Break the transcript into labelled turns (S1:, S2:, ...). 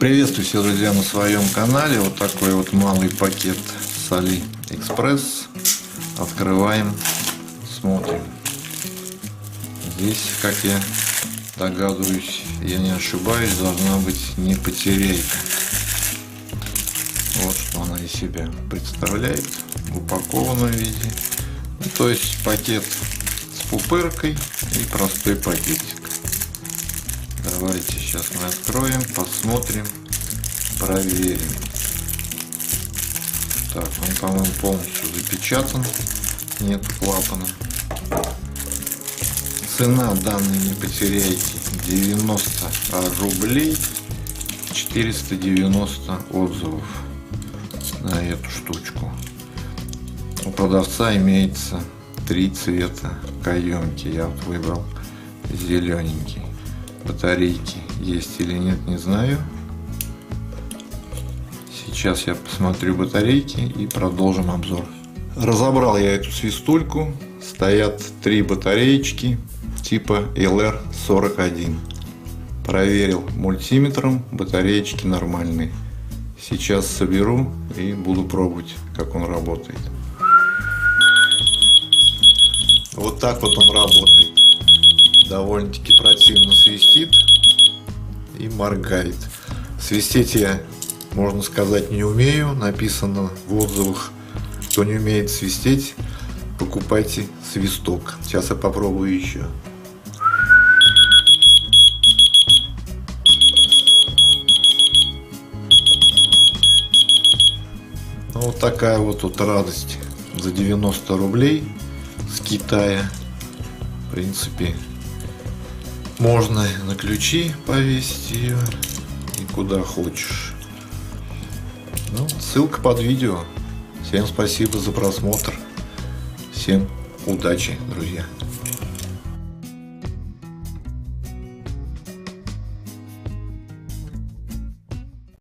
S1: Приветствую всех, друзья, на своем канале. Вот такой вот малый пакет с Алиэкспресс. Открываем, смотрим. Здесь, как я догадываюсь, я не ошибаюсь, должна быть не потеряйка. Вот что она из себя представляет в упакованном виде. То есть пакет с пупыркой и простой пакетик. Давайте сейчас мы откроем, посмотрим, проверим. Так, он, по-моему, полностью запечатан, нет клапана. Цена данной не потеряйте 90 рублей, 490 отзывов на эту штучку. У продавца имеется 3 цвета каемки, я вот выбрал зелененький. Батарейки есть или нет, не знаю. Сейчас я посмотрю батарейки и продолжим обзор. Разобрал я эту свистульку. Стоят 3 батареечки типа LR41. Проверил мультиметром, батареечки нормальные. Сейчас соберу и буду пробовать, как он работает. Вот так вот он работает. Довольно-таки противно свистит и моргает. Свистеть я, можно сказать, не умею. Написано в отзывах: кто не умеет свистеть, покупайте свисток. Сейчас я попробую еще. Ну, вот такая вот тут радость за 90 рублей с Китая. В принципе, можно на ключи повесить ее и куда хочешь. Ну, ссылка под видео. Всем спасибо за просмотр. Всем удачи, друзья.